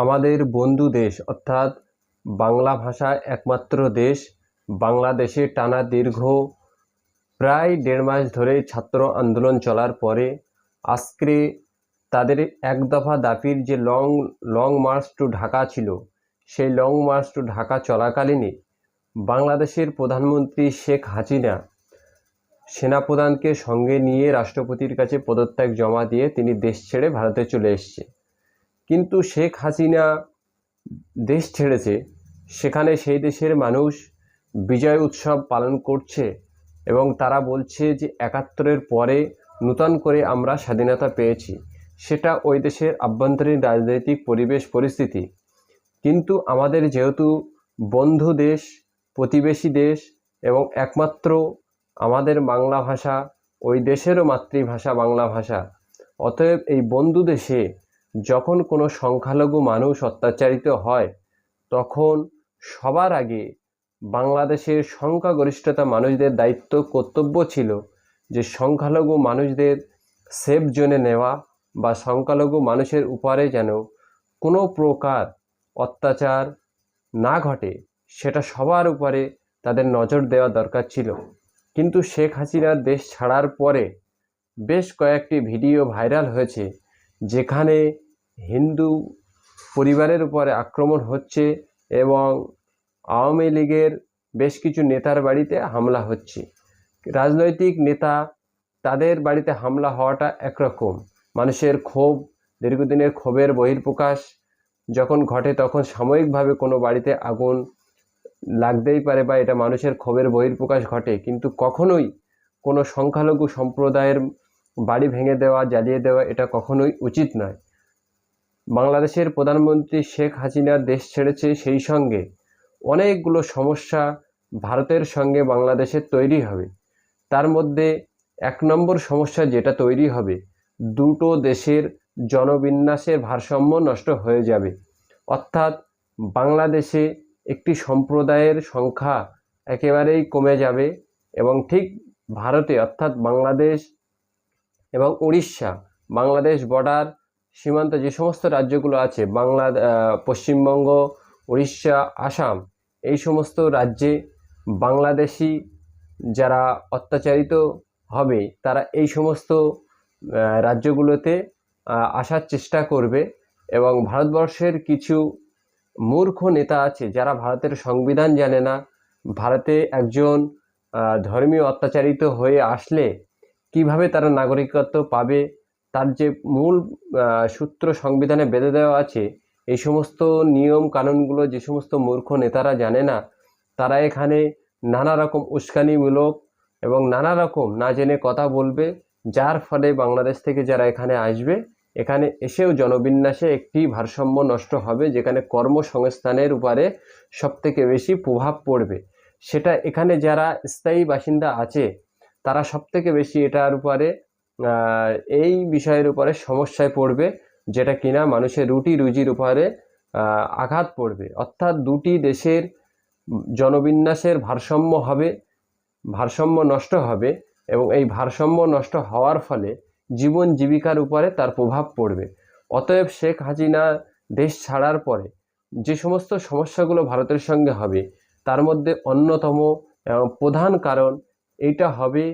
আমাদের বন্ধু দেশ অর্থাৎ বাংলা ভাষা একমাত্র দেশ বাংলাদেশে টানা দীর্ঘ প্রায় 1.5 মাস ধরে ছাত্র আন্দোলন চলার পরে আজকে তাদের এক দফা দাবির যে লং মার্চ টু ঢাকা ছিল, সেই লং মার্চ টু ঢাকা চলাকালীনই বাংলাদেশের প্রধানমন্ত্রী শেখ হাসিনা সেনাপ্রধানকে সঙ্গে নিয়ে রাষ্ট্রপতির কাছে পদত্যাগ জমা দিয়ে তিনি দেশ ছেড়ে ভারতে চলে এসেছে। কিন্তু শেখ হাসিনা দেশ ছেড়েছে, সেখানে সেই দেশের মানুষ বিজয় উৎসব পালন করছে এবং তারা বলছে যে ৭১-এর পরে নূতন করে আমরা স্বাধীনতা পেয়েছি। সেটা ওই দেশের আভ্যন্তরীণ রাজনৈতিক পরিস্থিতি। কিন্তু আমাদের যেহেতু বন্ধু দেশ, প্রতিবেশী দেশ এবং একমাত্র আমাদের বাংলা ভাষা ওই দেশেরও মাতৃভাষা বাংলা ভাষা, অতএব এই বন্ধু দেশে যখন কোনো সংখ্যালঘু মানুষ অত্যাচারিত হয় তখন সবার আগে বাংলাদেশের সংখ্যাগরিষ্ঠতা মানুষদের দায়িত্ব কর্তব্য ছিল যে সংখ্যালঘু মানুষদের সেফ জোনে নেওয়া বা সংখ্যালঘু মানুষের উপরে যেন কোনো প্রকার অত্যাচার না ঘটে, সেটা সবার উপরে তাদের নজর দেওয়া দরকার ছিল। কিন্তু শেখ হাসিনার দেশ ছাড়ার পরে বেশ কয়েকটি ভিডিও ভাইরাল হয়েছে যেখানে হিন্দু পরিবারের উপরে আক্রমণ হচ্ছে এবং আওয়ামী লীগের বেশ কিছু নেতার বাড়িতে হামলা হচ্ছে। রাজনৈতিক নেতা, তাদের বাড়িতে হামলা হওয়াটা একরকম, মানুষের ক্ষোভ, দীর্ঘদিনের ক্ষোভের বহিঃপ্রকাশ যখন ঘটে তখন সাময়িকভাবে কোনো বাড়িতে আগুন লাগতেই পারে বা এটা মানুষের ক্ষোভের বহিঃপ্রকাশ ঘটে, কিন্তু কখনোই কোনো সংখ্যালঘু সম্প্রদায়ের বাড়ি ভেঙে দেওয়া, জ্বালিয়ে দেওয়া এটা কখনোই উচিত নয়। বাংলাদেশের প্রধানমন্ত্রী শেখ হাসিনা দেশ ছেড়েছে, সেই সঙ্গে অনেকগুলো সমস্যা ভারতের সঙ্গে বাংলাদেশের তৈরি হবে। তার মধ্যে 1 নম্বর সমস্যা যেটা তৈরি হবে, দুটো দেশের জনবিন্যাসের ভারসাম্য নষ্ট হয়ে যাবে। অর্থাৎ বাংলাদেশে একটি সম্প্রদায়ের সংখ্যা একেবারেই কমে যাবে এবং ঠিক ভারতে অর্থাৎ বাংলাদেশ এবং উড়িষ্যা, বাংলাদেশ বর্ডার সীমান্ত যে সমস্ত রাজ্যগুলো আছে, পশ্চিমবঙ্গ, উড়িষ্যা, আসাম, এই সমস্ত রাজ্যে বাংলাদেশি যারা অত্যাচারিত হবে তারা এই সমস্ত রাজ্যগুলোতে আসার চেষ্টা করবে এবং ভারতবর্ষের কিছু মূর্খ নেতা আছে যারা ভারতের সংবিধান জানে না, ভারতে একজন ধর্মীয় অত্যাচারিত হয়ে আসলে কিভাবে তারা নাগরিকত্ব পাবে তার যে মূল সূত্র সংবিধানে বেঁধে দেওয়া আছে, এই সমস্ত নিয়ম কানুনগুলো যে সমস্ত মূর্খ নেতারা জানে না, তারা এখানে নানা রকম উস্কানিমূলক এবং নানা রকম না জেনে কথা বলবে, যার ফলে বাংলাদেশ থেকে যারা এখানে আসবে, এখানে এসেও জনবিন্যাসে একটি ভারসাম্য নষ্ট হবে, যেখানে কর্মসংস্থানের উপরে সবথেকে বেশি প্রভাব পড়বে। সেটা এখানে যারা স্থায়ী বাসিন্দা আছে তারা সবথেকে বেশি এটার উপরে এই বিষয়ের উপরে সমস্যায় পড়বে, যেটা কিনা মানুষের রুটি রুজির উপরে আঘাত পড়বে। অর্থাৎ দুটি দেশের জনবিন্যাসের ভারসাম্য নষ্ট হবে এবং এই ভারসাম্য নষ্ট হওয়ার ফলে জীবন জীবিকার উপরে তার প্রভাব পড়বে। অতএব শেখ হাসিনা দেশ ছাড়ার পরে যে সমস্ত সমস্যাগুলো ভারতের সঙ্গে হবে তার মধ্যে অন্যতম এবং প্রধান কারণ এইটা হবে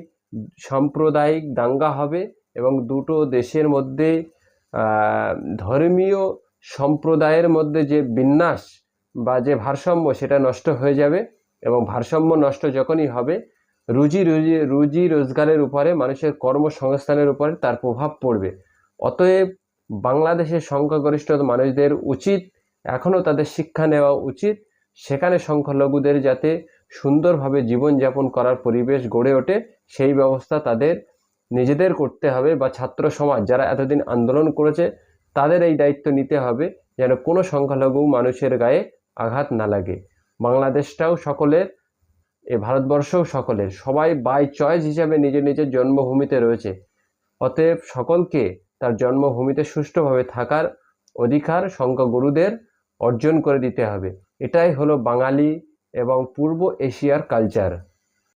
সাম্প্রদায়িক দাঙ্গা হবে এবং দুটো দেশের মধ্যে ধর্মীয় সম্প্রদায়ের মধ্যে যে বিন্যাস বা যে ভারসাম্য সেটা নষ্ট হয়ে যাবে এবং ভারসাম্য নষ্ট যখনই হবে রুজি রোজগারের উপরে, মানুষের কর্মসংস্থানের উপরে তার প্রভাব পড়বে। অতএব বাংলাদেশের সংখ্যাগরিষ্ঠ মানুষদের উচিত, এখনও তাদের শিক্ষা নেওয়া উচিত, সেখানে সংখ্যালঘুদের যাতে সুন্দরভাবে জীবনযাপন করার পরিবেশ গড়ে ওঠে সেই ব্যবস্থা তাদের নিজেদের করতে হবে বা ছাত্র সমাজ যারা এতদিন আন্দোলন করেছে তাদের এই দায়িত্ব নিতে হবে যেন কোনো সংখ্যালঘু মানুষের গায়ে আঘাত না লাগে। বাংলাদেশটাও সকলের, এ ভারতবর্ষও সকলের, সবাই বাই চয়েস হিসাবে নিজের নিজের জন্মভূমিতে রয়েছে। অতএব সকলকে তার জন্মভূমিতে সুষ্ঠুভাবে থাকার অধিকার সংখ্যাগুরুদের অর্জন করে দিতে হবে। এটাই হলো বাঙালি এবং পূর্ব এশিয়ার কালচার।